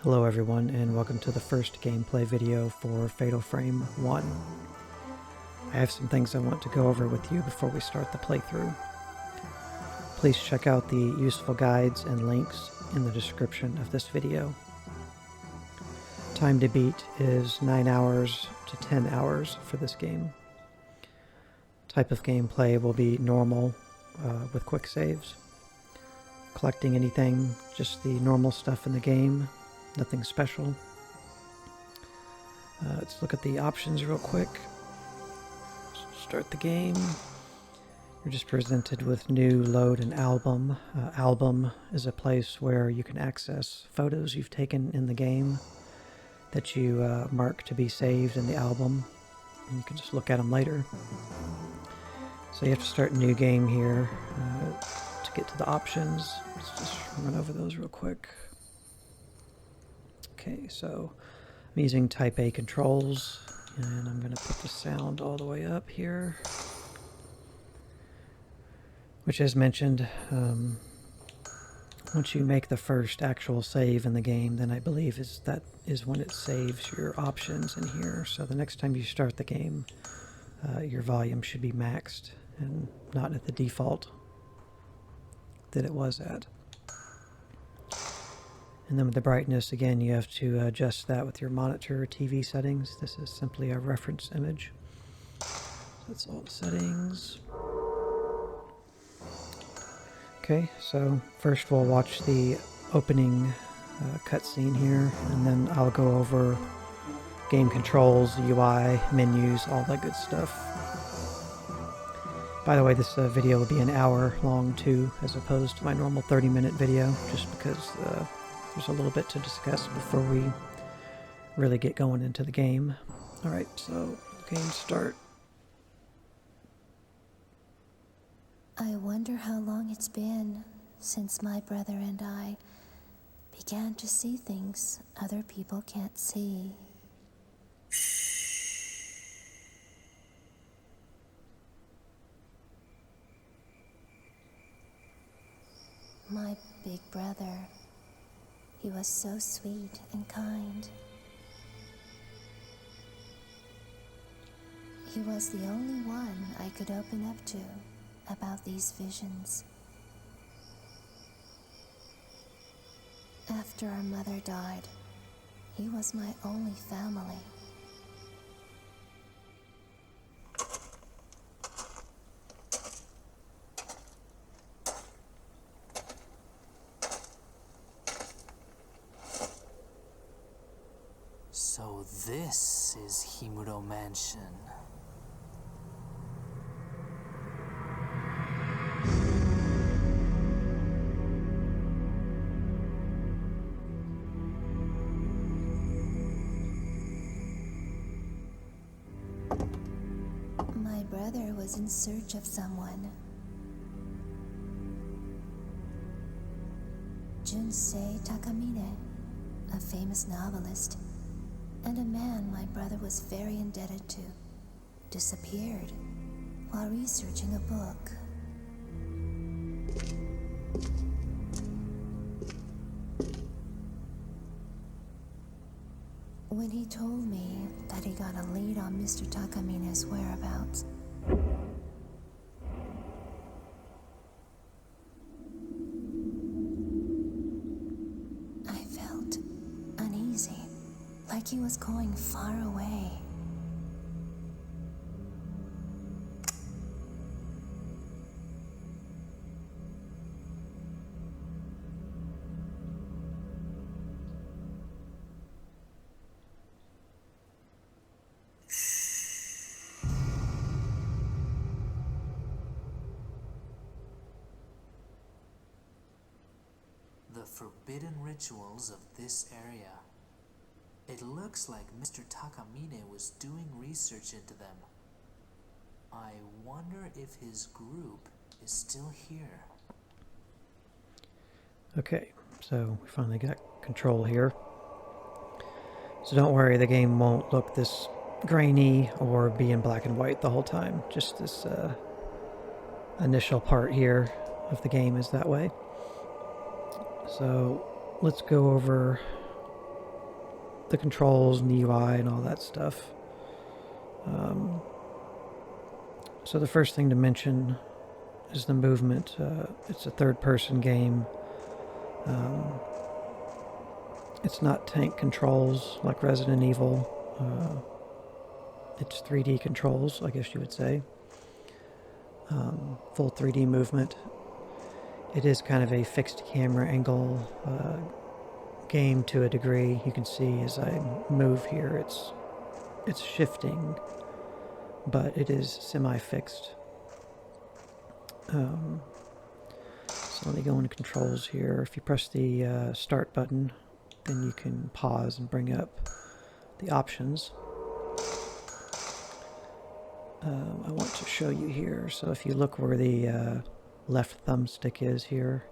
Hello everyone, and welcome to the first gameplay video for Fatal Frame 1. I have some things I want to go over with you before we start the playthrough. Please check out the useful guides and links in the description of this video. Time to beat is 9 hours to 10 hours for this game. Type of gameplay will be normal with quick saves. Collecting anything, just the normal stuff in the game, nothing special. Let's look at the options real quick. Start the game. You're just presented with new load and album. Album is a place where you can access photos you've taken in the game that you mark to be saved in the album, and you can just look at them later. So you have to start a new game here to get to the options. Let's just run over those real quick. Okay, so I'm using Type A controls, and I'm going to put the sound all the way up here. Which, as mentioned, once you make the first actual save in the game, then I believe that is when it saves your options in here. So the next time you start the game, your volume should be maxed and not at the default that it was at. And then with the brightness, again, you have to adjust that with your monitor or TV settings. This is simply a reference image. That's all the settings. Okay, so first we'll watch the opening cutscene here, and then I'll go over game controls, UI, menus, all that good stuff. By the way, this video will be an hour long too, as opposed to my normal 30-minute video, just because there's a little bit to discuss before we really get going into the game. Alright, so game start. I wonder how long it's been since my brother and I began to see things other people can't see. My big brother, he was so sweet and kind. He was the only one I could open up to about these visions. After our mother died, he was my only family. So this is Himuro Mansion. My brother was in search of someone. Junsei Takamine, a famous novelist, and a man my brother was very indebted to, disappeared while researching a book. When he told me that he got a lead on Mr. Takamine's whereabouts, I felt uneasy, like he was going far away. The forbidden rituals of this area. It looks like Mr. Takamine was doing research into them. I wonder if his group is still here. Okay, so we finally got control here. So don't worry, the game won't look this grainy or be in black and white the whole time. Just this initial part here of the game is that way. So let's go over the controls and the UI and all that stuff. So the first thing to mention is the movement. It's a third-person game. It's not tank controls like Resident Evil. It's 3D controls, I guess you would say. Full 3D movement. It is kind of a fixed camera angle game to a degree. You can see as I move here, it's shifting, but it is semi-fixed. So let me go into controls here. If you press the start button, then you can pause and bring up the options. I want to show you here. So if you look where the left thumbstick is here,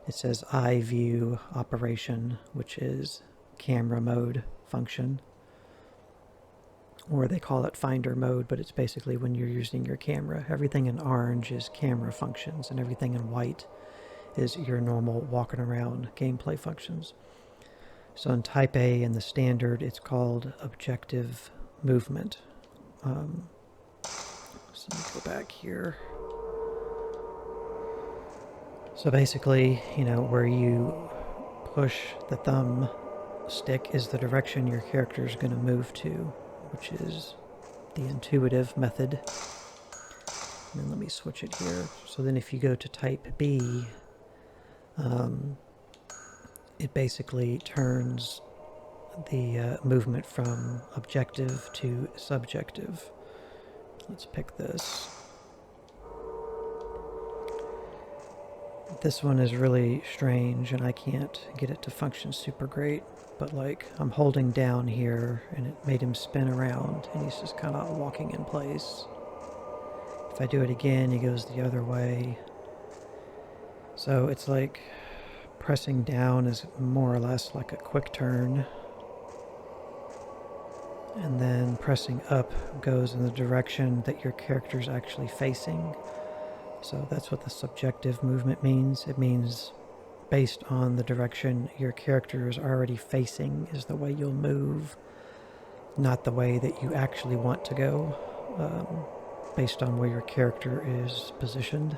it says Eye View Operation, which is camera mode function. Or they call it Finder mode, but it's basically when you're using your camera. Everything in orange is camera functions, and everything in white is your normal walking around gameplay functions. So in Type A in the standard, it's called objective movement. So let me go back here. So basically, you know, where you push the thumb stick is the direction your character is going to move to, which is the intuitive method. And then let me switch it here. So then if you go to Type B, it basically turns the movement from objective to subjective. Let's pick this. This one is really strange and I can't get it to function super great, but like I'm holding down here and it made him spin around and he's just kind of walking in place. If I do it again, he goes the other way. So it's like pressing down is more or less like a quick turn. And then pressing up goes in the direction that your character's actually facing. So that's what the subjective movement means. It means based on the direction your character is already facing is the way you'll move, not the way that you actually want to go, based on where your character is positioned.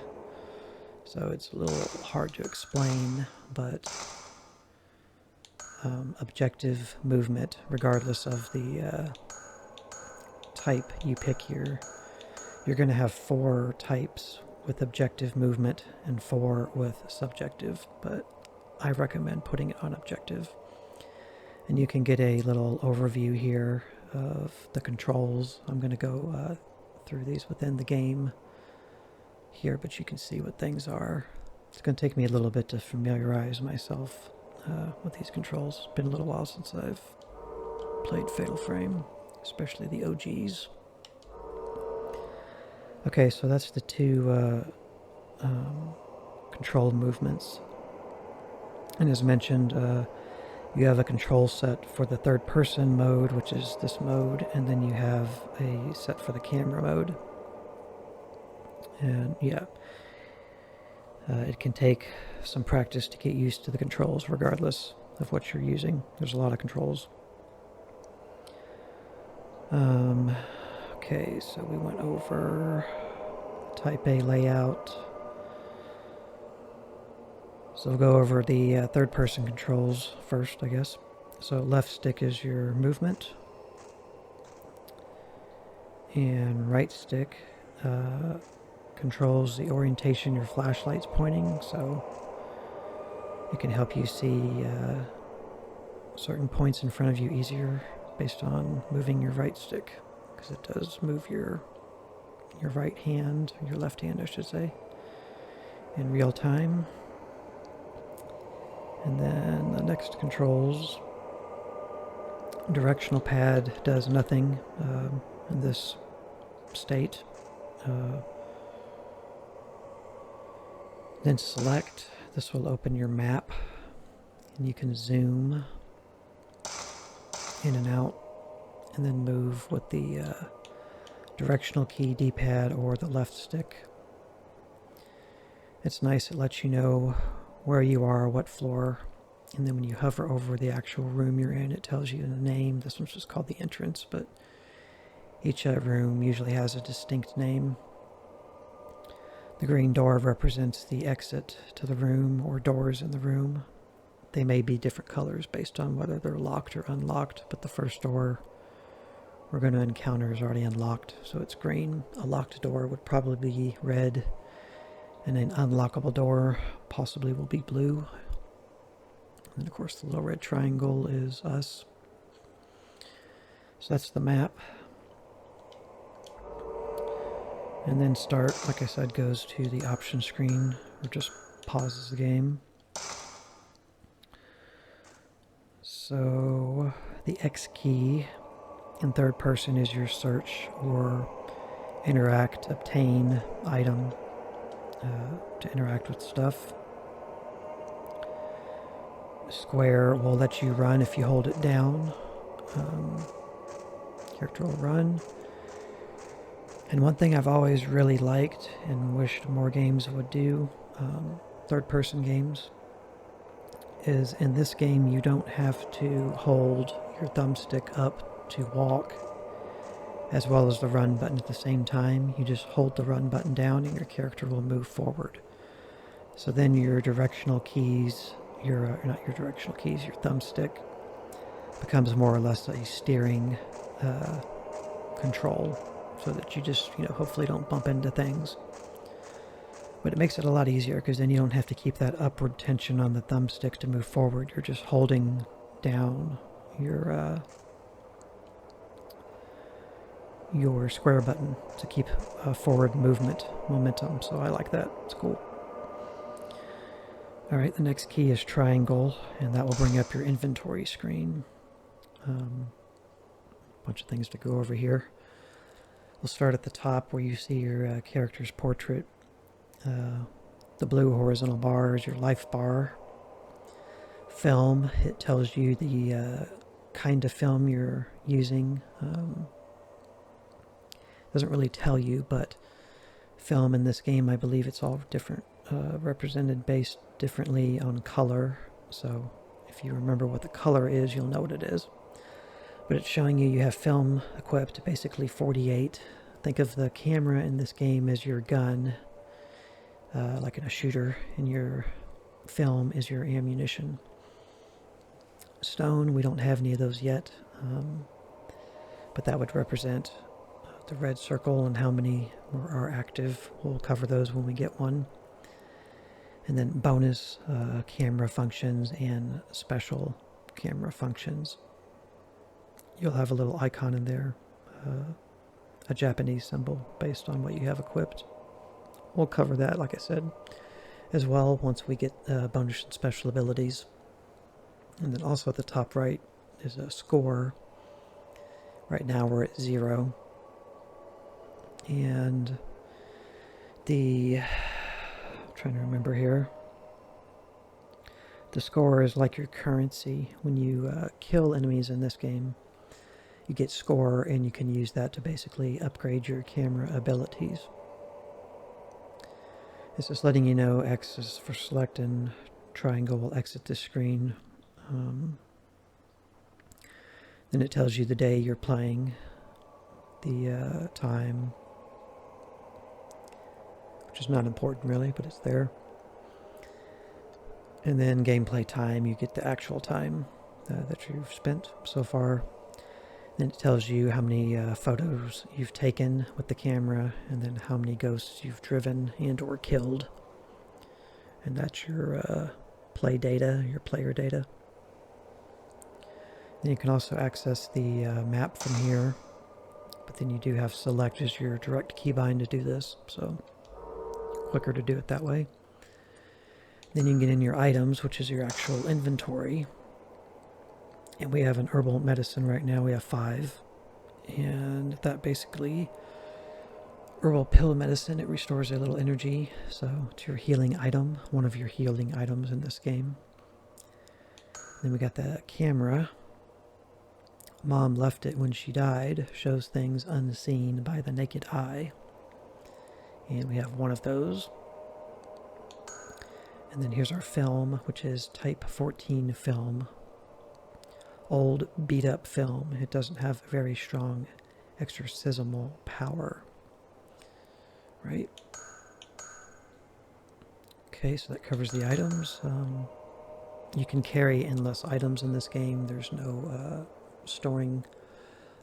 So it's a little hard to explain, but objective movement, regardless of the type you pick here, you're going to have 4 types with objective movement and 4 with subjective, but I recommend putting it on objective. And you can get a little overview here of the controls. I'm going to go through these within the game here, but you can see what things are. It's going to take me a little bit to familiarize myself with these controls. It's been a little while since I've played Fatal Frame, especially the OGs. Okay, so that's the 2 control movements. And as mentioned, you have a control set for the third person mode, which is this mode, and then you have a set for the camera mode. And yeah, it can take some practice to get used to the controls regardless of what you're using. There's a lot of controls. Okay, so we went over Type A layout. So we'll go over the third-person controls first, I guess. So left stick is your movement, and right stick controls the orientation your flashlight's pointing, so it can help you see certain points in front of you easier based on moving your right stick, because it does move your right hand, your left hand I should say, in real time. And then the next controls, directional pad does nothing in this state. Then select, this will open your map and you can zoom in and out and then move with the directional key, D-pad, or the left stick. It's nice, it lets you know where you are, what floor, And then when you hover over the actual room you're in, it tells you the name. This one's just called the entrance, but each room usually has a distinct name. The green door represents the exit to the room or doors in the room. They may be different colors based on whether they're locked or unlocked, but the first door we're going to encounter is already unlocked, so it's green. A locked door would probably be red, and an unlockable door possibly will be blue. And of course the little red triangle is us. So that's the map. And then start, like I said, goes to the option screen, or just pauses the game. So the X key in third person is your search or interact, obtain item to interact with stuff. Square will let you run if you hold it down. Character will run. And one thing I've always really liked and wished more games would do, third-person games, is in this game you don't have to hold your thumbstick up to walk as well as the run button at the same time. You just hold the run button down and your character will move forward. So then your directional keys, your thumbstick becomes more or less a steering control, so that you just, hopefully don't bump into things. But it makes it a lot easier because then you don't have to keep that upward tension on the thumbstick to move forward. You're just holding down your square button to keep forward movement momentum. So I like that. It's cool. Alright, the next key is triangle, and that will bring up your inventory screen. Bunch of things to go over here. We'll start at the top where you see your character's portrait. The blue horizontal bar is your life bar. Film, it tells you the kind of film you're using. Doesn't really tell you, but film in this game, I believe it's all different, represented based differently on color. So if you remember what the color is, you'll know what it is. But it's showing you have film equipped, basically 48. Think of the camera in this game as your gun, like in a shooter, and your film is your ammunition. Stone, we don't have any of those yet, but that would represent the red circle and how many are active. We'll cover those when we get one. And then bonus camera functions and special camera functions. You'll have a little icon in there, a Japanese symbol based on what you have equipped. We'll cover that, like I said, as well once we get bonus and special abilities. And then also at the top right is a score. Right now we're at 0. And I'm trying to remember here. The score is like your currency. When you kill enemies in this game, you get score, and you can use that to basically upgrade your camera abilities. It's just letting you know X is for select and triangle will exit the screen. Then it tells you the day you're playing, the time, which is not important really, but it's there. And then gameplay time, you get the actual time that you've spent so far. Then it tells you how many photos you've taken with the camera, and then how many ghosts you've driven and or killed. And that's your play data, your player data. Then you can also access the map from here, but then you do have select as your direct keybind to do this, so quicker to do it that way. Then you can get in your items, which is your actual inventory. And we have an herbal medicine right now. We have 5. And that basically, herbal pill medicine, it restores a little energy. So it's your healing item, one of your healing items in this game. Then we got the camera. Mom left it when she died. Shows things unseen by the naked eye. And we have one of those. And then here's our film, which is type 14 film. Old beat up film. It doesn't have very strong exorcismal power. Right? Okay, so that covers the items. You can carry endless items in this game. There's no storing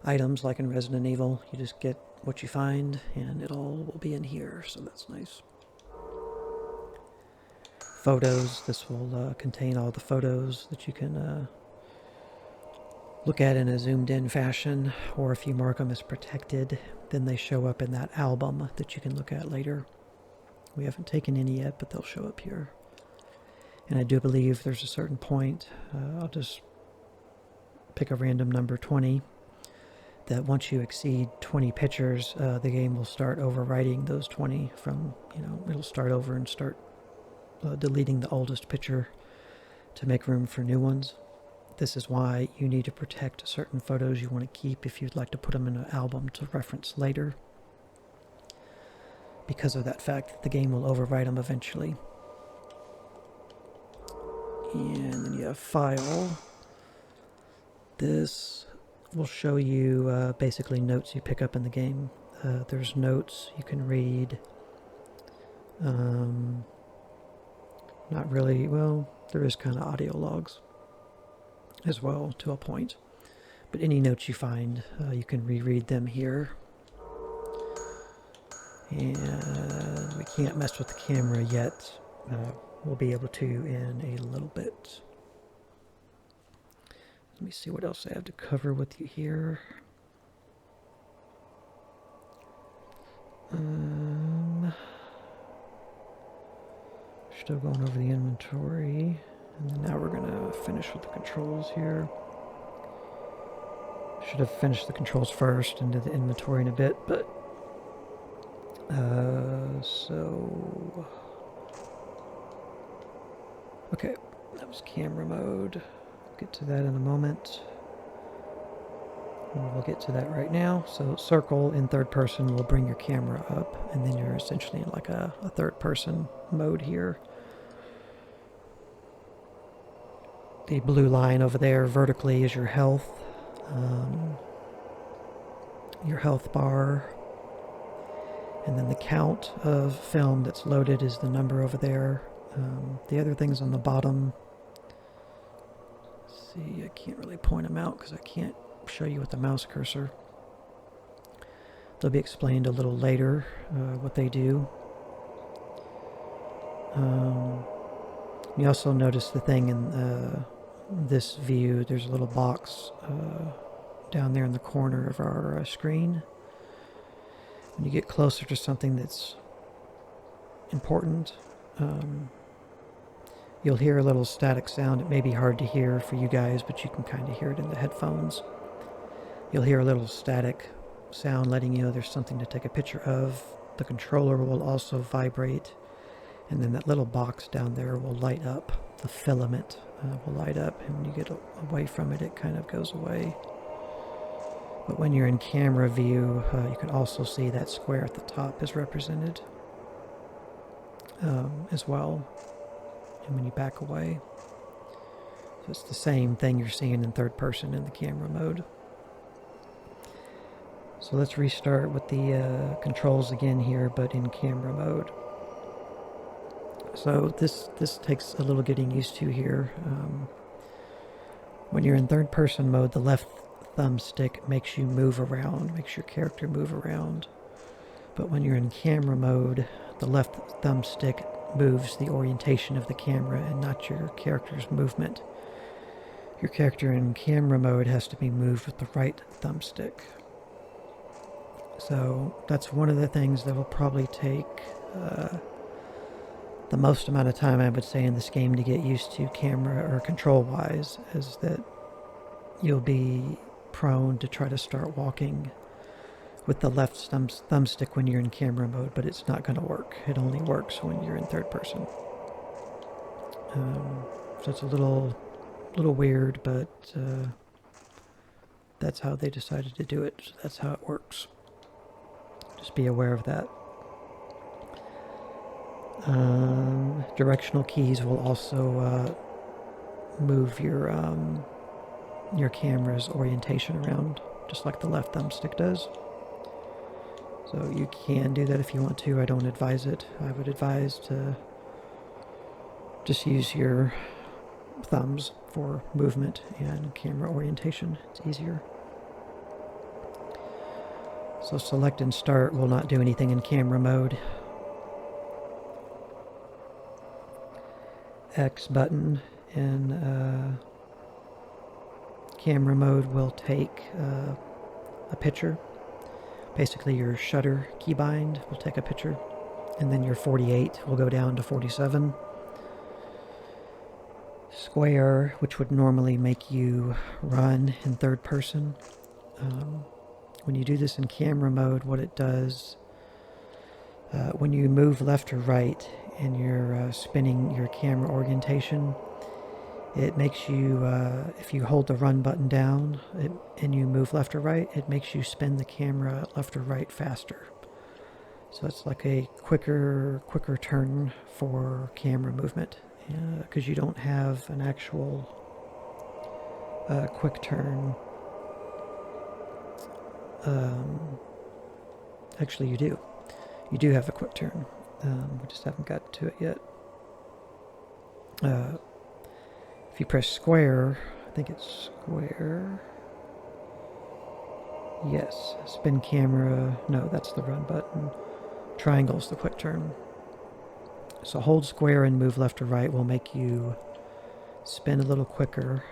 items like in Resident Evil. You just get what you find and it all will be in here, so that's nice. Photos. This will contain all the photos that you can look at in a zoomed in fashion, or if you mark them as protected, then they show up in that album that you can look at later. We haven't taken any yet, but they'll show up here. And I do believe there's a certain point, I'll just pick a random number, 20, that once you exceed 20 pictures, the game will start overwriting those 20 from, it'll start over and start deleting the oldest picture to make room for new ones. This is why you need to protect certain photos you want to keep if you'd like to put them in an album to reference later. Because of that fact, the game will overwrite them eventually. And then you have file. This will show you basically notes you pick up in the game. There's notes you can read. Not really, well, there is kind of audio logs as well to a point. But any notes you find, you can reread them here. And we can't mess with the camera yet. We'll be able to in a little bit. Let me see what else I have to cover with you here. Still going over the inventory. And then now we're going to finish with the controls here. Should have finished the controls first and did the inventory in a bit, but so okay, that was camera mode. Get to that in a moment. We'll get to that right now. So circle in third person will bring your camera up, and then you're essentially in like a third person mode here. The blue line over there vertically is your health bar, and then the count of film that's loaded is the number over there. The other things on the bottom, let's see, I can't really point them out because I can't show you with the mouse cursor. They'll be explained a little later what they do. You also notice the thing in this view, there's a little box down there in the corner of our screen. When you get closer to something that's important, you'll hear a little static sound. It may be hard to hear for you guys, but you can kind of hear it in the headphones. You'll hear a little static sound letting you know there's something to take a picture of. The controller will also vibrate, and then that little box down there will light up. The filament will light up, and when you get away from it, it kind of goes away. But when you're in camera view, you can also see that square at the top is represented as well. And when you back away, so it's the same thing you're seeing in third person in the camera mode. So let's restart with the controls again here, but in camera mode. So this takes a little getting used to here. When you're in third person mode, the left thumbstick makes you move around, makes your character move around. But when you're in camera mode, the left thumbstick moves the orientation of the camera and not your character's movement. Your character in camera mode has to be moved with the right thumbstick. So that's one of the things that will probably take the most amount of time, I would say, in this game to get used to camera or control wise, is that you'll be prone to try to start walking with the left thumbstick when you're in camera mode, but it's not going to work. It only works when you're in third person. So it's a little weird, but that's how they decided to do it. So that's how it works. Just be aware of that. directional keys will also move your camera's orientation around, just like the left thumbstick does. So you can do that if you want to. I don't advise it. I would advise to just use your thumbs for movement and camera orientation. It's easier. So select and start will not do anything in camera mode. X button in camera mode will take a picture. Basically your shutter keybind will take a picture, and then your 48 will go down to 47. Square, which would normally make you run in third person. When you do this in camera mode, what it does, when you move left or right and you're spinning your camera orientation, it makes you, if you hold the run button down and you move left or right, it makes you spin the camera left or right faster. So it's like a quicker turn for camera movement, because you don't have an actual quick turn. Actually, you do. You do have a quick turn. We just haven't got to it yet. If you press square, I think it's square. Yes, spin camera. No, that's the run button. Triangle's the quick turn. So hold square and move left or right will make you spin a little quicker.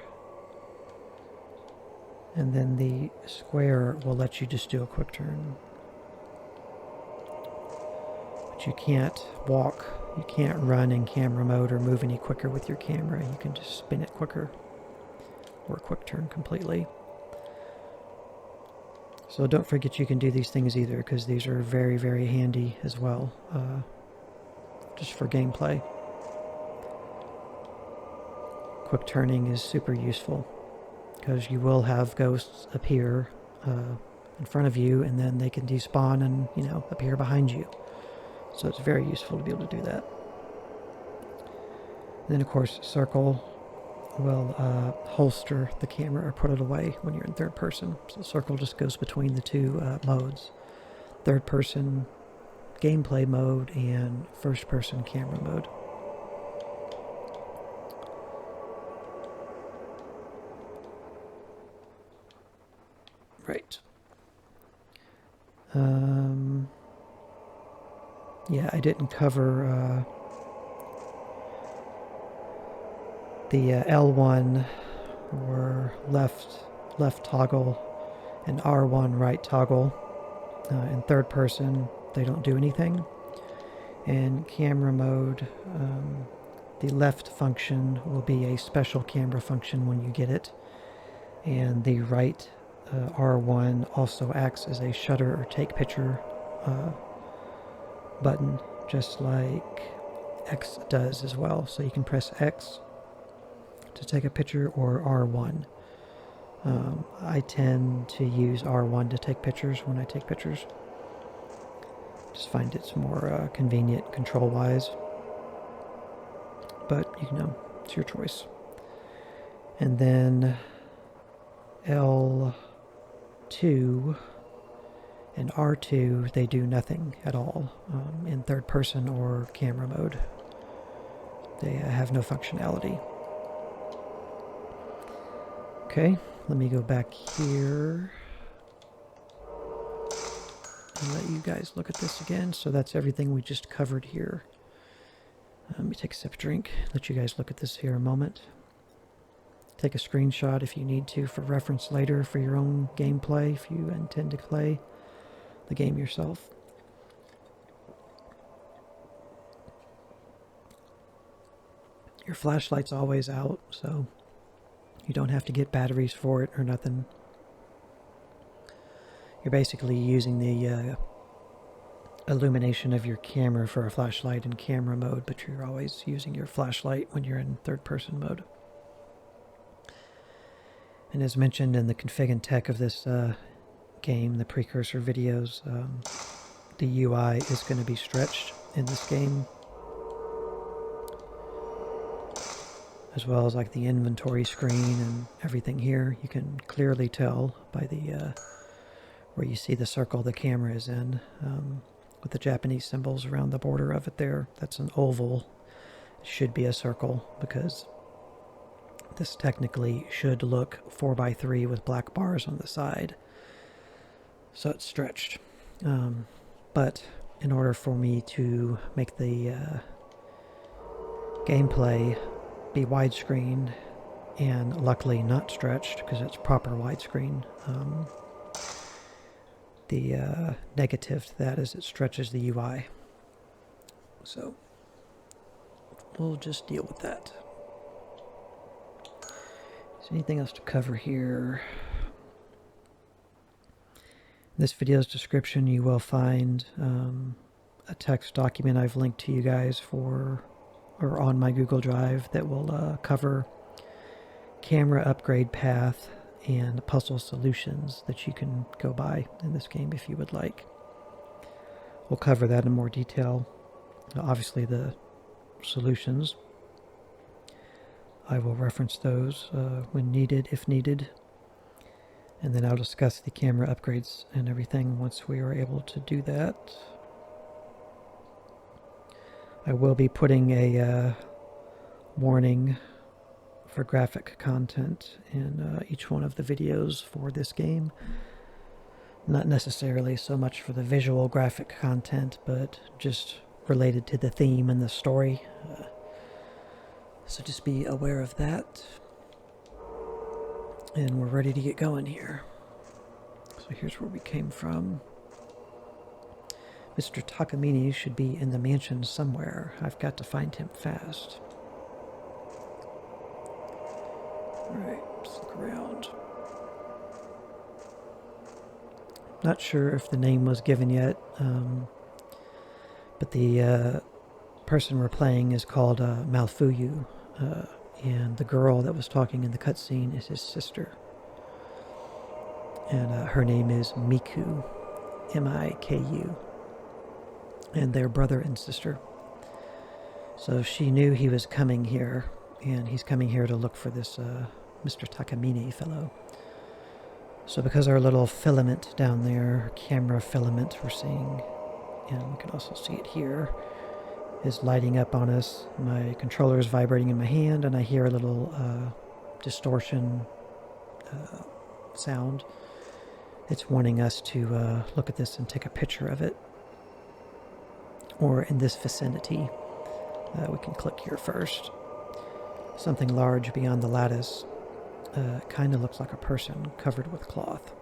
And then the square will let you just do a quick turn. But you can't walk, you can't run in camera mode or move any quicker with your camera. You can just spin it quicker or a quick turn completely. So don't forget you can do these things either, because these are very, very handy as well, just for gameplay. Quick turning is super useful, because you will have ghosts appear in front of you, and then they can despawn and, appear behind you. So it's very useful to be able to do that. And then, of course, circle will holster the camera or put it away when you're in third person. So circle just goes between the two modes. Third person gameplay mode and first person camera mode. Right. Yeah, I didn't cover the L1 or left toggle and R1 right toggle. In third person, they don't do anything. In camera mode, the left function will be a special camera function when you get it, and the right R1 also acts as a shutter or take picture button, just like X does as well. So you can press X to take a picture, or R1. I tend to use R1 to take pictures when I take pictures. Just find it's more convenient control-wise. But, it's your choice. And then L2 and R2, they do nothing at all in third person or camera mode. They have no functionality. Okay, let me go back here and let you guys look at this again. So that's everything we just covered here. Let me take a sip of drink, let you guys look at this here a moment. Take a screenshot if you need to for reference later for your own gameplay, if you intend to play the game yourself. Your flashlight's always out, so you don't have to get batteries for it or nothing. You're basically using the illumination of your camera for a flashlight in camera mode, but you're always using your flashlight when you're in third person mode. And as mentioned in the config and tech of this game, the precursor videos, the UI is going to be stretched in this game. as well as like the inventory screen and everything here. You can clearly tell by the where you see the circle the camera is in, with the Japanese symbols around the border of it there. That's an oval. It should be a circle because this technically should look 4x3 with black bars on the side. So it's stretched. But in order for me to make the gameplay be widescreen, and luckily not stretched because it's proper widescreen, the negative to that is it stretches the UI. So we'll just deal with that. Is there anything else to cover here? In this video's description you will find a text document I've linked to you guys for, or on my Google Drive, that will cover camera upgrade path and puzzle solutions that you can go by in this game if you would like. We'll cover that in more detail. Obviously the solutions, I will reference those when needed, if needed. And then I'll discuss the camera upgrades and everything once we are able to do that. I will be putting a warning for graphic content in each one of the videos for this game. Not necessarily so much for the visual graphic content, but just related to the theme and the story. So just be aware of that. And we're ready to get going here. So here's where we came from. Mr. Takamine should be in the mansion somewhere. I've got to find him fast. Alright, let's look around. Not sure if the name was given yet, but the person we're playing is called Malfuyu, and the girl that was talking in the cutscene is his sister. And her name is Miku, M-I-K-U. And they're brother and sister. So she knew he was coming here, and he's coming here to look for this Mr. Takamine fellow. So because our little filament down there, camera filament we're seeing, and we can also see it here, is lighting up on us, my controller is vibrating in my hand, and I hear a little distortion sound. It's wanting us to look at this and take a picture of it. Or in this vicinity. We can click here first. Something large beyond the lattice. Kind of looks like a person covered with cloth.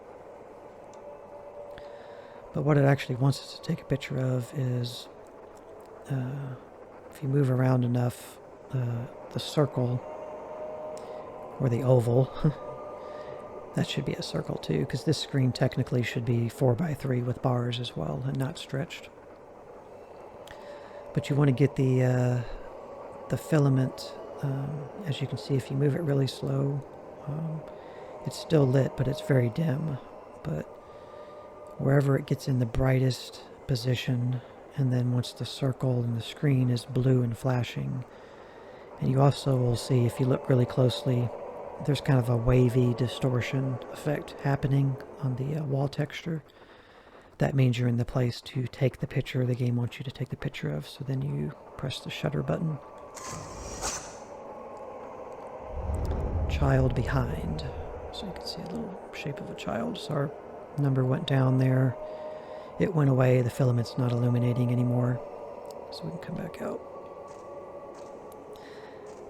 But what it actually wants us to take a picture of is, if you move around enough, the circle, or the oval, that should be a circle too, because this screen technically should be 4x3 with bars as well, and not stretched. But you want to get the filament, as you can see, if you move it really slow, it's still lit, but it's very dim. But wherever it gets in the brightest position, and then once the circle and the screen is blue and flashing, and you also will see, if you look really closely, there's kind of a wavy distortion effect happening on the wall texture. That means you're in the place to take the picture the game wants you to take the picture of, so then you press the shutter button. Child behind. So you can see a little shape of a child. So our number went down there. It went away. The filament's not illuminating anymore. So we can come back out.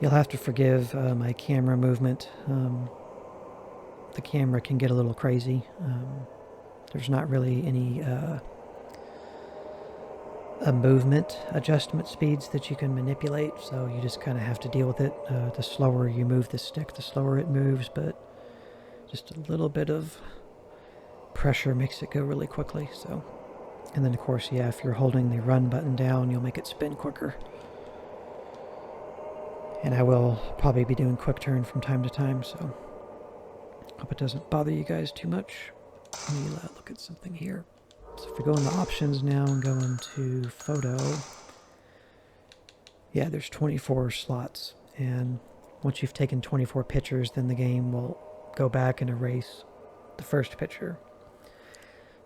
You'll have to forgive my camera movement. The camera can get a little crazy. There's not really any movement adjustment speeds that you can manipulate, so you just kind of have to deal with it. The slower you move the stick, the slower it moves, but just a little bit of pressure makes it go really quickly. So, and then of course, yeah, if you're holding the run button down, you'll make it spin quicker. And I will probably be doing quick turn from time to time, so hope it doesn't bother you guys too much. Let me look at something here. So if we go into options now and go into photo, yeah, there's 24 slots, and Once you've taken 24 pictures, then the game will go back and erase the first picture.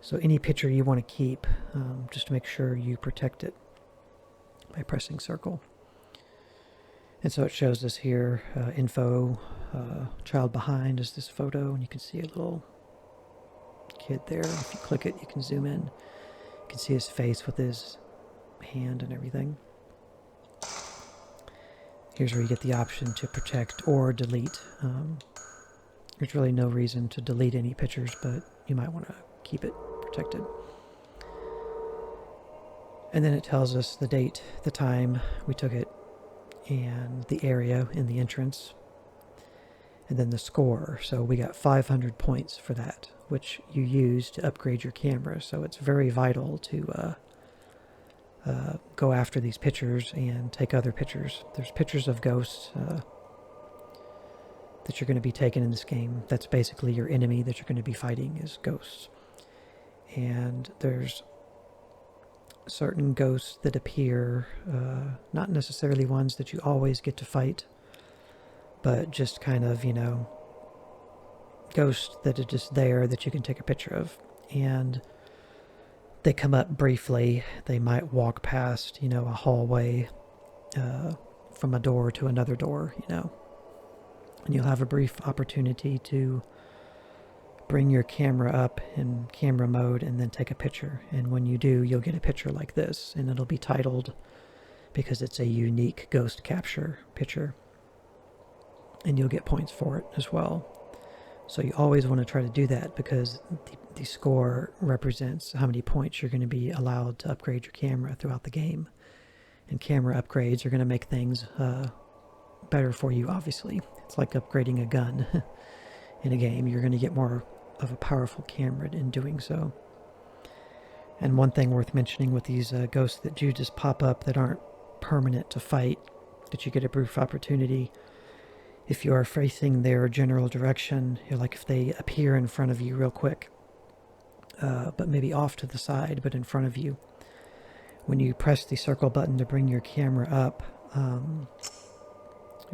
So any picture you want to keep, just make sure you protect it by pressing circle. And so it shows us here, info, child behind is this photo, and you can see a little kid there. If you click it, you can zoom in. You can see his face with his hand and everything. Here's where you get the option to protect or delete. There's really no reason to delete any pictures, but you might want to keep it protected. And then it tells us the date, the time we took it, and the area in the entrance, and then the score. So we got 500 points for that, which you use to upgrade your camera. So it's very vital to go after these pictures and take other pictures. There's pictures of ghosts that you're going to be taking in this game. That's basically your enemy that you're going to be fighting is ghosts. And there's certain ghosts that appear, not necessarily ones that you always get to fight, but just kind of, ghosts that are just there that you can take a picture of. And they come up briefly. They might walk past, a hallway from a door to another door, And you'll have a brief opportunity to bring your camera up in camera mode and then take a picture. And when you do, you'll get a picture like this, and it'll be titled because it's a unique ghost capture picture. And you'll get points for it as well. So you always want to try to do that because the score represents how many points you're going to be allowed to upgrade your camera throughout the game. And camera upgrades are going to make things better for you, obviously. It's like upgrading a gun in a game. You're going to get more of a powerful camera in doing so. And one thing worth mentioning with these ghosts that do just pop up that aren't permanent to fight, that you get a brief opportunity. If you are facing their general direction, like if they appear in front of you real quick, but maybe off to the side, but in front of you, when you press the circle button to bring your camera up,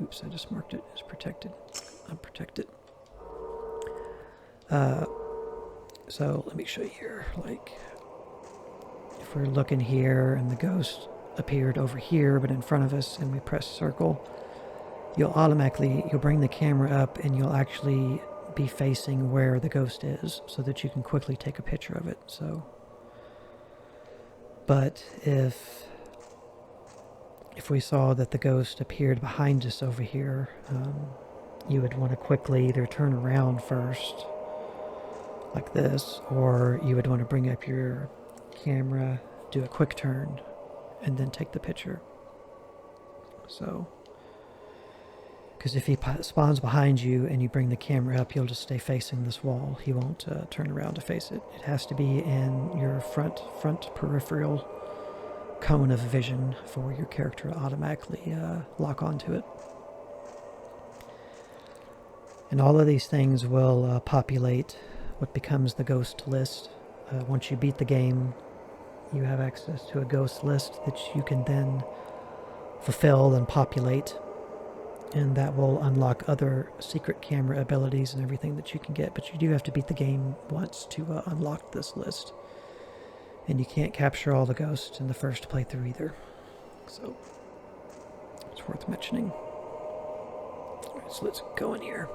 oops, I just marked it as protected, unprotected. So let me show you here, like if we're looking here and the ghost appeared over here, but in front of us, and we press circle, you'll bring the camera up and you'll actually be facing where the ghost is so that you can quickly take a picture of it. But if we saw that the ghost appeared behind us over here, you would want to quickly either turn around first like this, or you would want to bring up your camera, do a quick turn, and then take the picture. So because if he spawns behind you and you bring the camera up, you'll just stay facing this wall. He won't turn around to face it. It has to be in your front peripheral cone of vision for your character to automatically lock onto it. And all of these things will populate what becomes the ghost list. Once you beat the game, you have access to a ghost list that you can then fulfill and populate. And that will unlock other secret camera abilities and everything that you can get. But you do have to beat the game once to unlock this list. And you can't capture all the ghosts in the first playthrough either. So, it's worth mentioning. Alright, so let's go in here.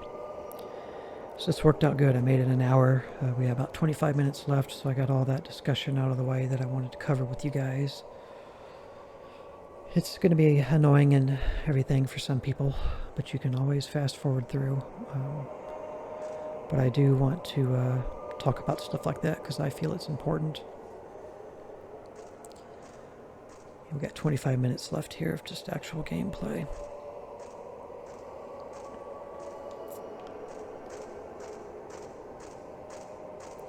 So this worked out good. I made it an hour. We have about 25 minutes left, so I got all that discussion out of the way that I wanted to cover with you guys. It's going to be annoying and everything for some people, but you can always fast forward through. But I do want to talk about stuff like that because I feel it's important. We've got 25 minutes left here of just actual gameplay.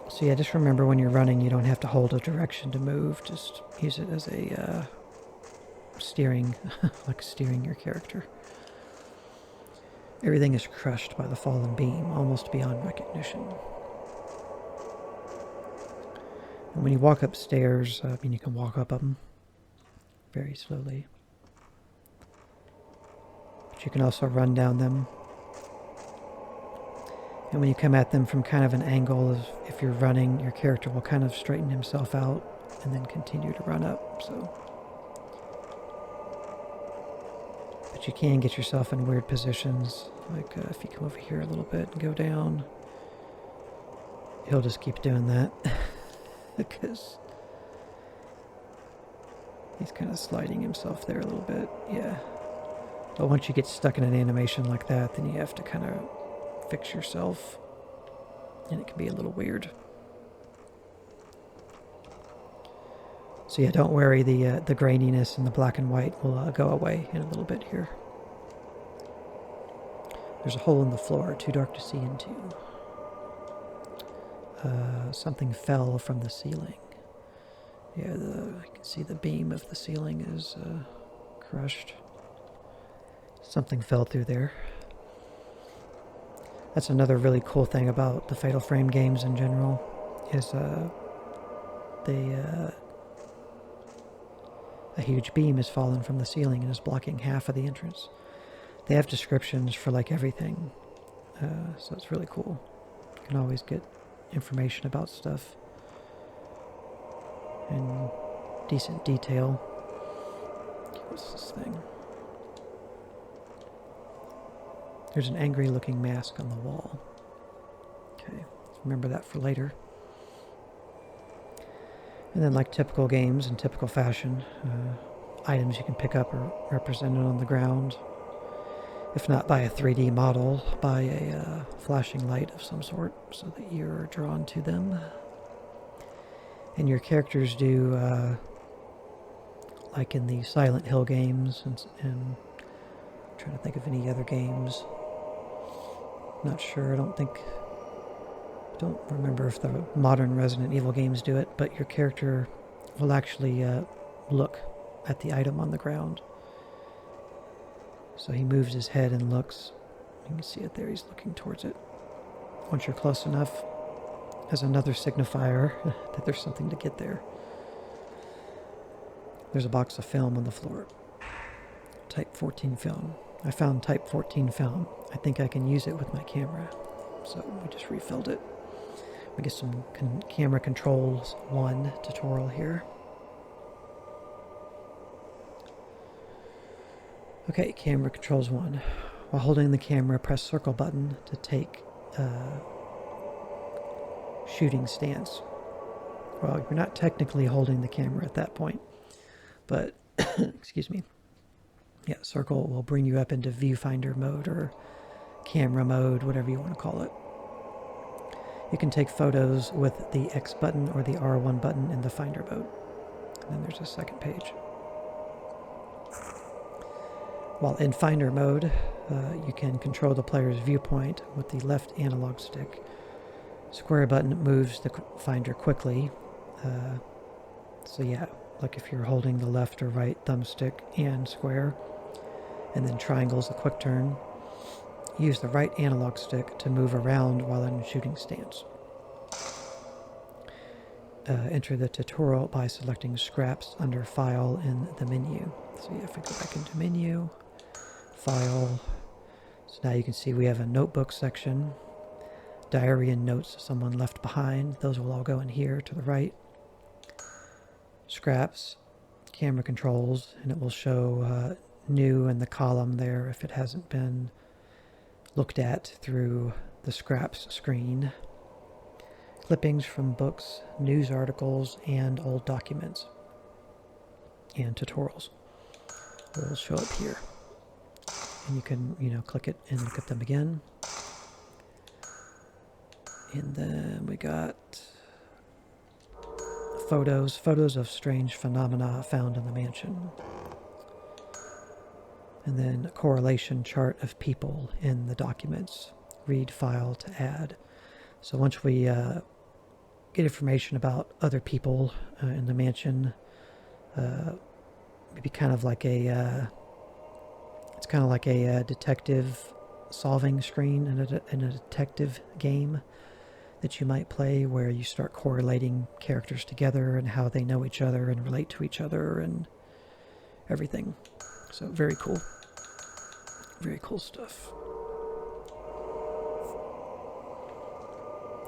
So yeah, just remember when you're running, you don't have to hold a direction to move. Just use it as a steering, like steering your character. Everything is crushed by the fallen beam, almost beyond recognition. And when you walk upstairs, you can walk up them very slowly. But but you can also run down them. And when you come at them from kind of an angle, if you're running, your character will kind of straighten himself out and then continue to run up. So, but you can get yourself in weird positions, like if you come over here a little bit and go down, he'll just keep doing that because he's kind of sliding himself there a little bit. Yeah. But once you get stuck in an animation like that, then you have to kind of fix yourself, and it can be a little weird. So yeah, don't worry, the graininess and the black and white will go away in a little bit here. There's a hole in the floor, too dark to see into. Something fell from the ceiling. Yeah, I can see the beam of the ceiling is crushed. Something fell through there. That's another really cool thing about the Fatal Frame games in general, is a huge beam has fallen from the ceiling and is blocking half of the entrance. They have descriptions for like everything, so it's really cool. You can always get information about stuff in decent detail. What's this thing? There's an angry looking mask on the wall. Okay, remember that for later. And then, like typical games in typical fashion, items you can pick up are represented on the ground. If not by a 3D model, by a flashing light of some sort, so that you're drawn to them. And your characters do, like in the Silent Hill games, and I'm trying to think of any other games. Not sure, I don't remember if the modern Resident Evil games do it, but your character will actually look at the item on the ground. So he moves his head and looks. You can see it there, he's looking towards it. Once you're close enough, as another signifier that there's something to get there. There's a box of film on the floor. Type 14 film. I found Type 14 film. I think I can use it with my camera. So we just refilled it. We get some camera controls 1 tutorial here. Okay, camera controls 1. While holding the camera, press circle button to take shooting stance. Well, you're not technically holding the camera at that point, but excuse me. Yeah, circle will bring you up into viewfinder mode or camera mode, whatever you want to call it. You can take photos with the X button or the R1 button in the finder mode. And then there's a second page. While in finder mode, you can control the player's viewpoint with the left analog stick. Square button moves the finder quickly. So yeah, like if you're holding the left or right thumbstick and square, and then triangle's a quick turn. Use the right analog stick to move around while in shooting stance. Enter the tutorial by selecting scraps under File in the menu. So yeah, if we go back into Menu, File. So now you can see we have a notebook section, diary and notes someone left behind. Those will all go in here to the right. Scraps, camera controls, and it will show new in the column there if it hasn't been looked at through the scraps screen. Clippings from books, news articles, and old documents. And tutorials will show up here. And you can, click it and look at them again. And then we got photos of strange phenomena found in the mansion. And then a correlation chart of people in the documents. Read file to add. So once we get information about other people in the mansion, maybe kind of like it's kind of like a detective solving screen in a detective game that you might play, where you start correlating characters together and how they know each other and relate to each other and everything. So very cool. Very cool stuff.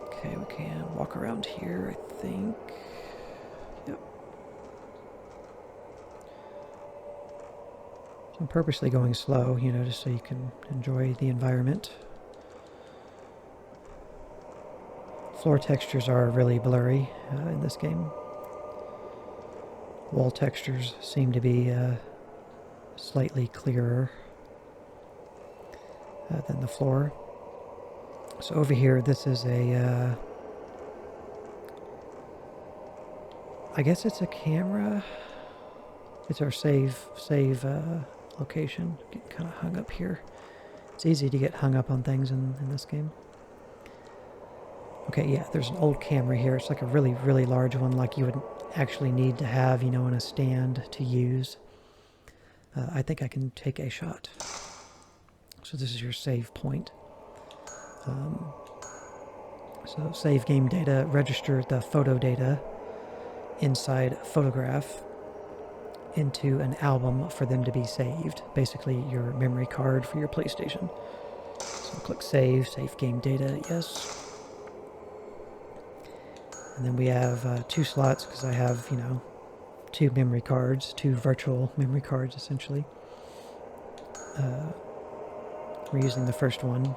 Okay, we can walk around here, I think. Yep. So I'm purposely going slow, you know, just so you can enjoy the environment. Floor textures are really blurry in this game. Wall textures seem to be slightly clearer than the floor. So over here, this is a, I guess it's a camera. It's our save location. Getting kind of hung up here. It's easy to get hung up on things in this game. Okay, yeah, there's an old camera here. It's like a really, really large one, like you would actually need to have, you know, in a stand to use. I think I can take a shot. So this is your save point. So save game data, register the photo data inside photograph into an album for them to be saved. Basically your memory card for your PlayStation. So click save game data, yes. And then we have 2 slots because I have, you know, 2 memory cards, 2 virtual memory cards essentially. We're using the first one.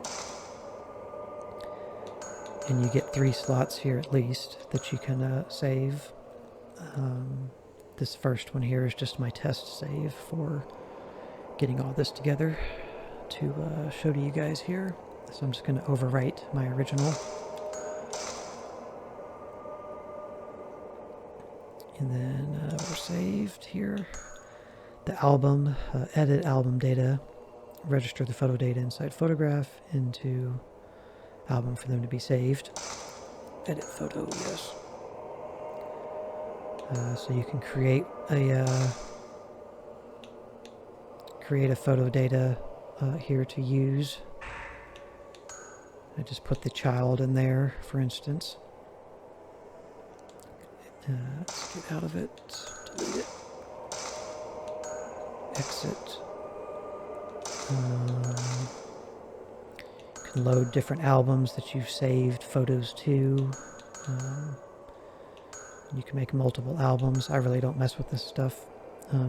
And you get 3 slots here at least that you can save. This first one here is just my test save for getting all this together to show to you guys here. So I'm just going to overwrite my original. And then we're saved here. The album, edit album data, register the photo data inside photograph into album for them to be saved. Edit photo, yes. So you can create a photo data here to use. I just put the child in there, for instance. Let's get out of it, delete it, exit. You can load different albums that you've saved photos to. You can make multiple albums. I really don't mess with this stuff. You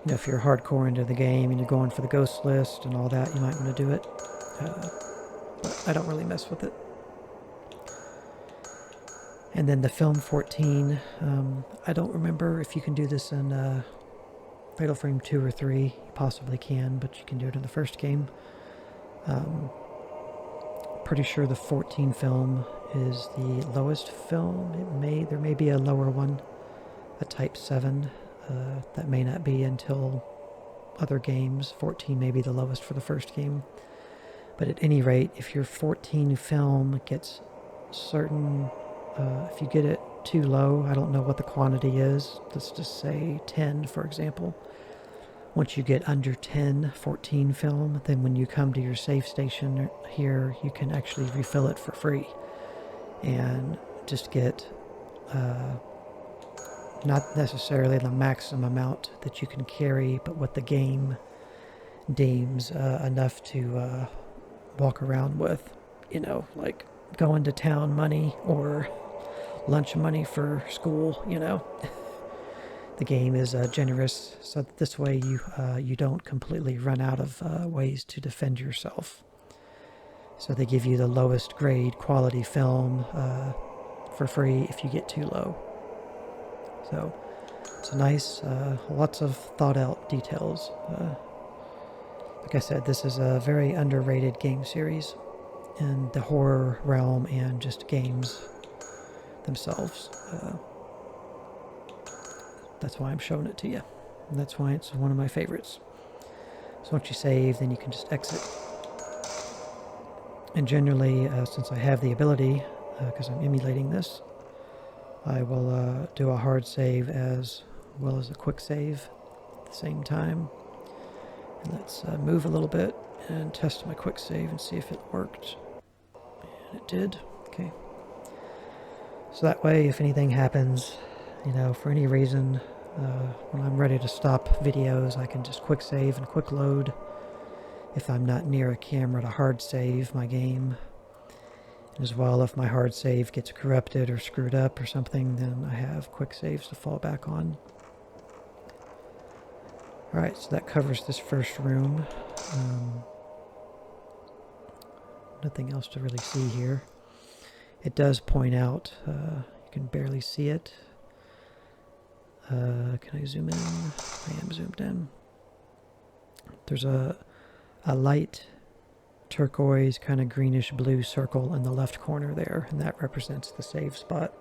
know, if you're hardcore into the game and you're going for the ghost list and all that, you might want to do it. But I don't really mess with it. And then the film 14, I don't remember if you can do this in Fatal Frame 2 or 3. You possibly can, but you can do it in the first game. Pretty sure the 14 film is the lowest film. There may be a lower one, a Type 7. That may not be until other games. 14 may be the lowest for the first game. But at any rate, if your 14 film gets certain... if you get it too low, I don't know what the quantity is. Let's just say 10, for example. Once you get under 14 film, then when you come to your save station here, you can actually refill it for free. And just get not necessarily the maximum amount that you can carry, but what the game deems enough to walk around with. You know, like going to town money or lunch money for school, you know. The game is generous, so that this way you don't completely run out of ways to defend yourself. So they give you the lowest grade quality film for free if you get too low. So it's a nice, lots of thought out details. Like I said, this is a very underrated game series in the horror realm and just games themselves. That's why I'm showing it to you. And that's why it's one of my favorites. So once you save, then you can just exit. And generally, since I have the ability, because I'm emulating this, I will do a hard save as well as a quick save at the same time. And let's move a little bit and test my quick save and see if it worked. And it did. Okay. So that way, if anything happens, you know, for any reason, When I'm ready to stop videos, I can just quick save and quick load. If I'm not near a camera to hard save my game. As well, if my hard save gets corrupted or screwed up or something, then I have quick saves to fall back on. Alright, so that covers this first room. Nothing else to really see here. It does point out, you can barely see it. Can I zoom in? I am zoomed in. There's a light turquoise kind of greenish blue circle in the left corner there, and that represents the save spot.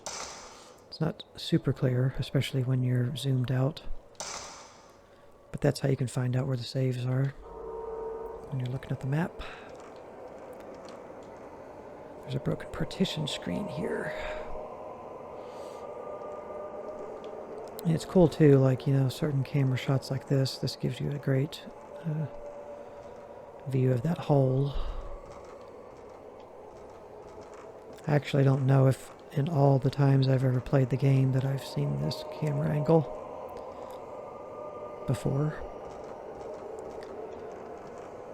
It's not super clear, especially when you're zoomed out, but that's how you can find out where the saves are when you're looking at the map. There's a broken partition screen here. And it's cool too, like, you know, certain camera shots like this gives you a great view of that hole. I actually don't know if in all the times I've ever played the game that I've seen this camera angle before.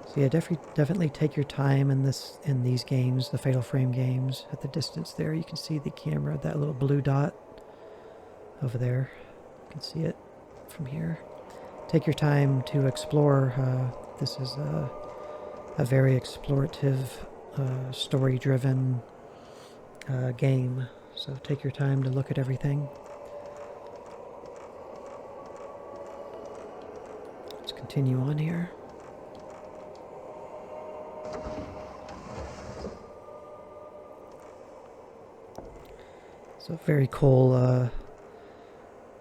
So yeah, definitely take your time in these games, the Fatal Frame games. At the distance there, you can see the camera, that little blue dot over there. You can see it from here. Take your time to explore. This is a very explorative, story-driven game. So take your time to look at everything. Let's continue on here. So very cool,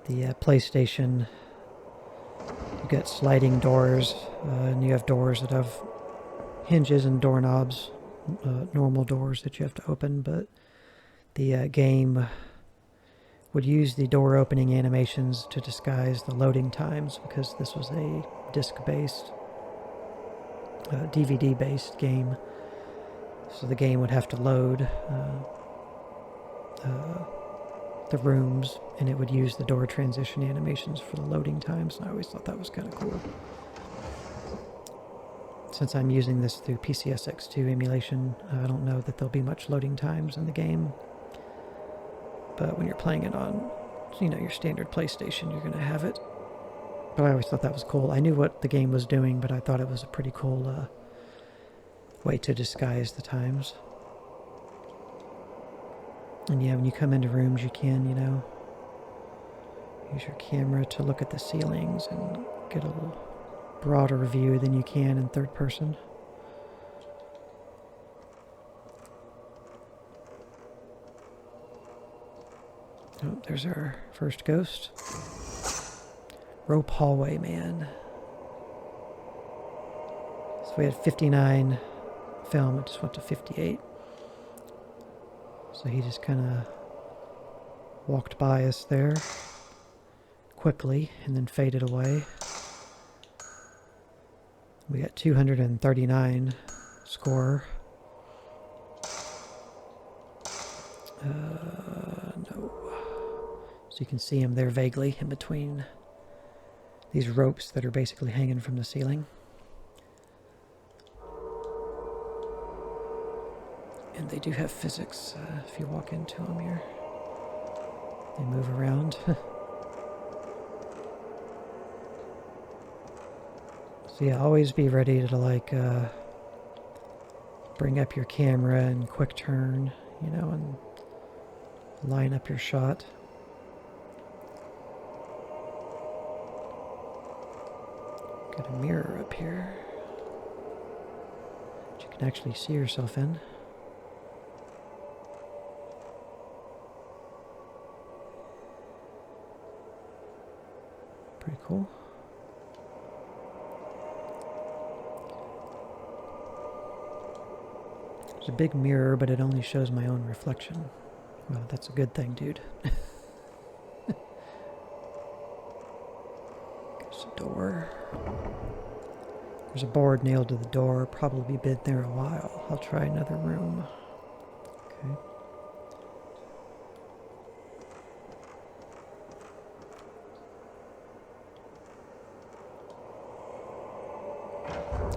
the PlayStation, you've got sliding doors, and you have doors that have hinges and doorknobs, normal doors that you have to open, but the game would use the door opening animations to disguise the loading times, because this was a disc-based, DVD-based game, so the game would have to load the rooms, and it would use the door transition animations for the loading times, and I always thought that was kind of cool. Since I'm using this through PCSX2 emulation, I don't know that there'll be much loading times in the game, but when you're playing it on, you know, your standard PlayStation, you're going to have it. But I always thought that was cool. I knew what the game was doing, but I thought it was a pretty cool way to disguise the times. And yeah, when you come into rooms, you can, you know, use your camera to look at the ceilings and get a little broader view than you can in third person. Oh, there's our first ghost. Rope hallway man. So we had 59 film, it just went to 58. So he just kind of walked by us there quickly and then faded away. We got 239 score. No. So you can see him there vaguely in between these ropes that are basically hanging from the ceiling. And they do have physics if you walk into them here. They move around. So yeah, always be ready to like bring up your camera and quick turn, you know, and line up your shot. Got a mirror up here that you can actually see yourself in. Pretty cool. There's a big mirror, but it only shows my own reflection. Well, that's a good thing, dude. There's a door. There's a board nailed to the door. Probably been there a while. I'll try another room. Okay.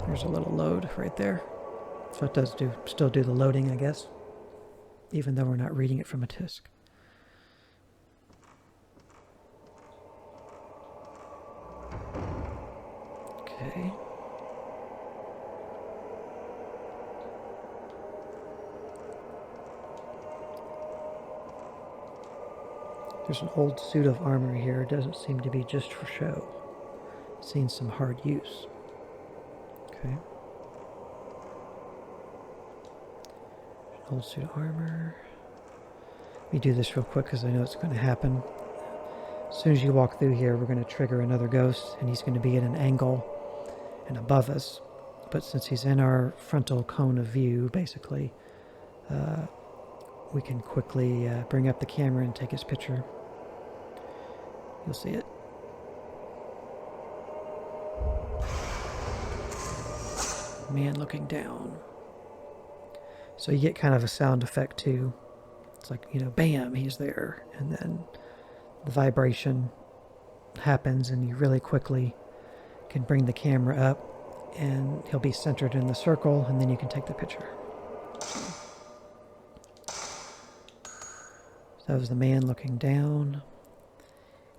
There's a little load right there. So it does still do the loading, I guess, even though we're not reading it from a disk. Okay. There's an old suit of armor here. It doesn't seem to be just for show. It's seen some hard use. Okay. Old suit of armor. Let me do this real quick because I know it's going to happen. As soon as you walk through here, we're going to trigger another ghost, and he's going to be at an angle and above us. But since he's in our frontal cone of view, basically, we can quickly bring up the camera and take his picture. You'll see it. Man looking down. So you get kind of a sound effect too. It's like, you know, bam, he's there. And then the vibration happens and you really quickly can bring the camera up and he'll be centered in the circle and then you can take the picture. So that was the man looking down.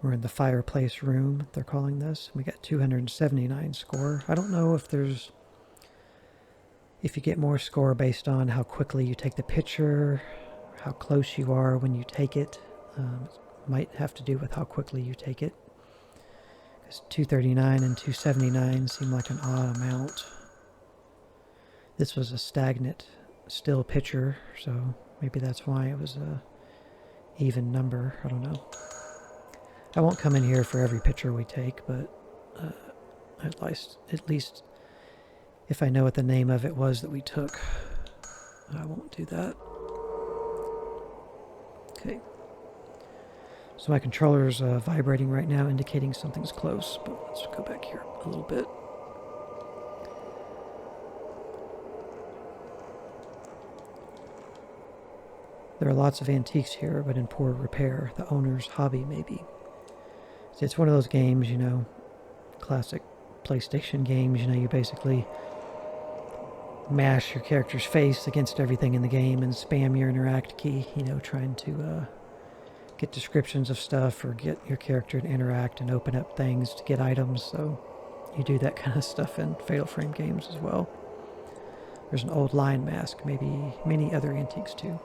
We're in the fireplace room, they're calling this. We got 279 score. I don't know if you get more score based on how quickly you take the picture, how close you are when you take it. It might have to do with how quickly you take it. Because 239 and 279 seem like an odd amount. This was a stagnant, still picture, so maybe that's why it was a even number. I don't know. I won't come in here for every picture we take, but at least if I know what the name of it was that we took, I won't do that. Okay. So my controller's vibrating right now, indicating something's close, but let's go back here a little bit. There are lots of antiques here, but in poor repair. The owner's hobby, maybe. See, it's one of those games, you know, classic PlayStation games, you know, you basically mash your character's face against everything in the game and spam your interact key, you know, trying to get descriptions of stuff or get your character to interact and open up things to get items. So you do that kind of stuff in Fatal Frame games as well. There's an old lion mask, maybe many other antiques too.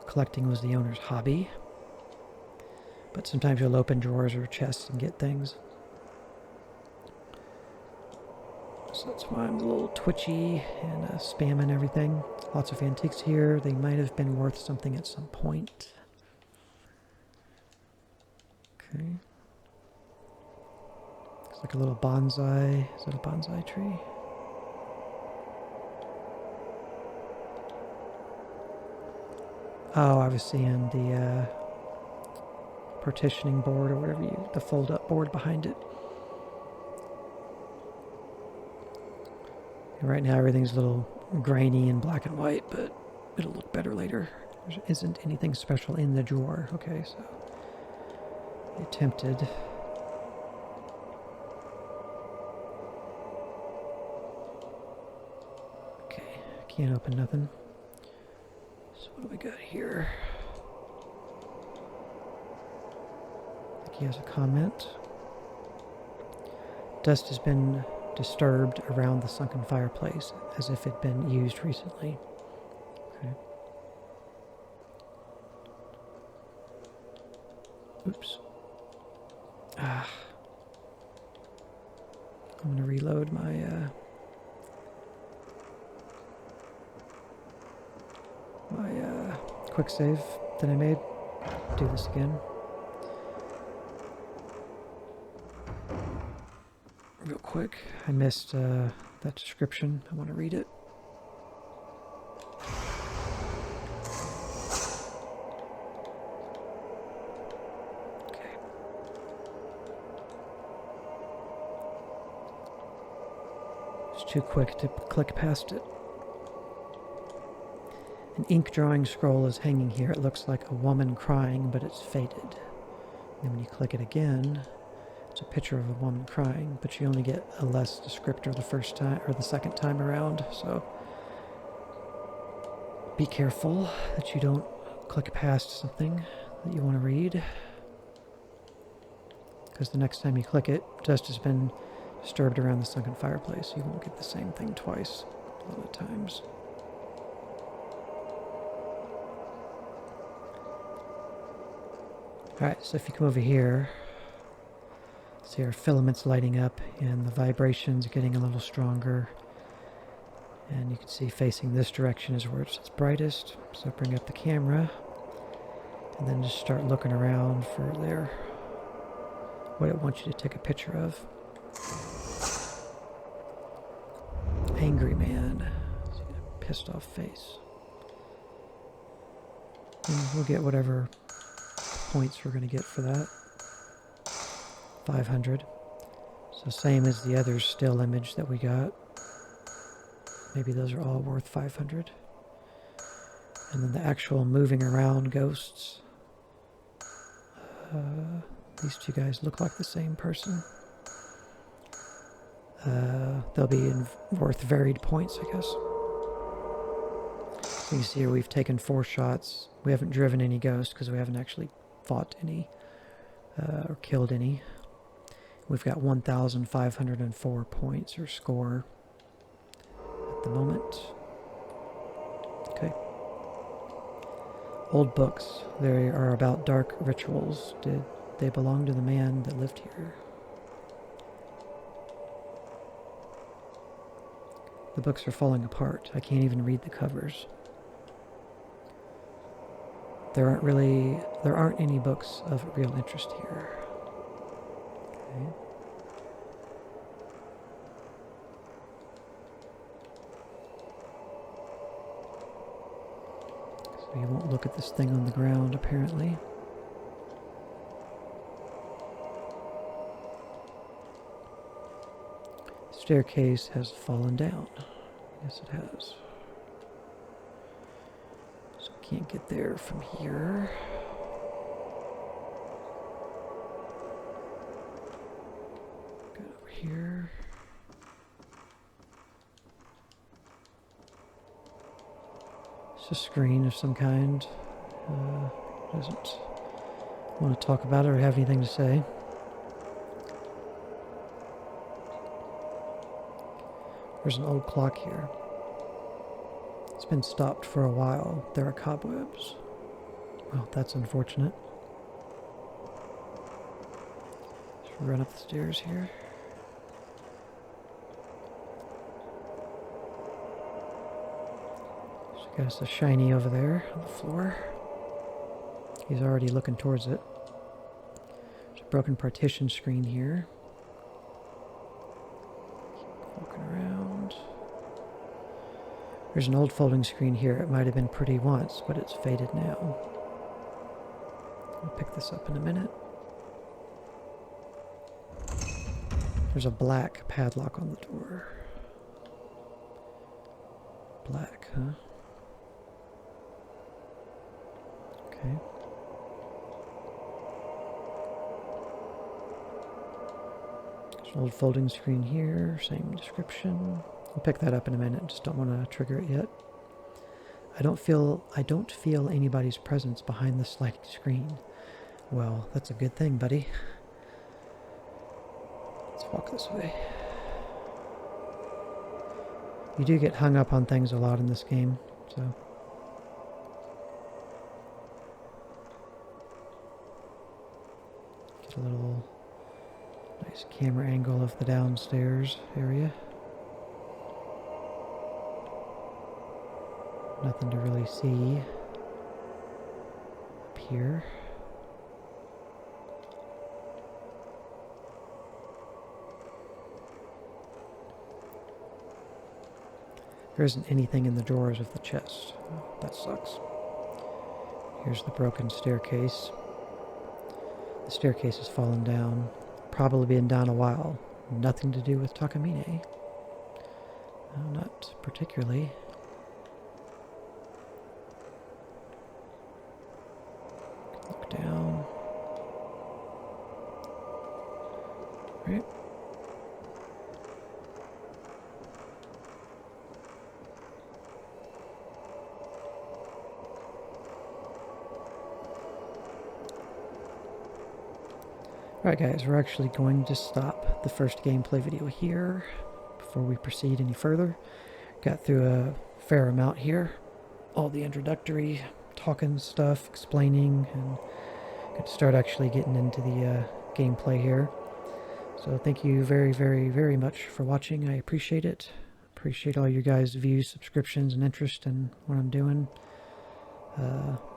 Collecting was the owner's hobby, but sometimes you'll open drawers or chests and get things. So that's why I'm a little twitchy and spamming everything. Lots of antiques here. They might have been worth something at some point. Okay. Looks like a little bonsai. Is that a bonsai tree? Oh, I was seeing the partitioning board or whatever the fold-up board behind it. And right now everything's a little grainy and black and white, but it'll look better later. There isn't anything special in the drawer. Okay, so I attempted. Okay, can't open nothing. So what do we got here? I think he has a comment. Dust has been disturbed around the sunken fireplace, as if it had been used recently. Okay. Oops. I'm gonna reload my quick save that I made. Do this again. Real quick, I missed that description. I want to read it. Okay. It's too quick to click past it. An ink drawing scroll is hanging here. It looks like a woman crying, but it's faded. And when you click it again, It's a picture of a woman crying, but you only get a less descriptor the first time or the second time around, so be careful that you don't click past something that you want to read, because the next time you click it, dust has been disturbed around the sunken fireplace. You won't get the same thing twice a lot of times. Alright, so if you come over here, see our filaments lighting up and the vibrations getting a little stronger. And you can see facing this direction is where it's brightest. So bring up the camera and then just start looking around for what it wants you to take a picture of. Angry man. See that pissed off face. And we'll get whatever points we're going to get for that. 500. So same as the other still image that we got. Maybe those are all worth 500. And then the actual moving around ghosts. These two guys look like the same person. They'll be worth varied points, I guess. So you see here we've taken 4 shots. We haven't driven any ghosts because we haven't actually fought any or killed any. We've got 1,504 points or score at the moment. Okay. Old books. They are about dark rituals. Did they belong to the man that lived here? The books are falling apart. I can't even read the covers. There aren't any books of real interest here. Okay. So you won't look at this thing on the ground, apparently. Staircase has fallen down. Yes, it has. So can't get there from here. Go over here. It's a screen of some kind. Doesn't want to talk about it or have anything to say. There's an old clock here. It's been stopped for a while. There are cobwebs. Well, that's unfortunate. Should we run up the stairs here? So got us a shiny over there on the floor. He's already looking towards it. There's a broken partition screen here. Walking around. There's an old folding screen here. It might have been pretty once, but it's faded now. I'll pick this up in a minute. There's a black padlock on the door. Black, huh? Okay. There's an old folding screen here, same description. I'll pick that up in a minute, just don't want to trigger it yet. I don't feel anybody's presence behind the sliding screen. Well, that's a good thing, buddy. Let's walk this way. You do get hung up on things a lot in this game, so. Get a little nice camera angle of the downstairs area. Nothing to really see up here. There isn't anything in the drawers of the chest. Oh, that sucks. Here's the broken staircase. The staircase has fallen down. Probably been down a while. Nothing to do with Takamine. No, not particularly. Look down. Alright guys, we're actually going to stop the first gameplay video here before we proceed any further. Got through a fair amount here. All the introductory talking stuff, explaining, and got to start actually getting into the gameplay here. So thank you very, very, very much for watching. I appreciate it. Appreciate all you guys' views, subscriptions, and interest in what I'm doing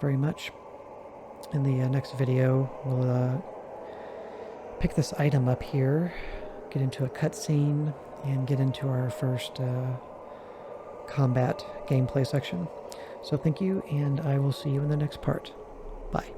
very much. In the next video, we'll pick this item up here, get into a cutscene, and get into our first combat gameplay section. So thank you, and I will see you in the next part. Bye.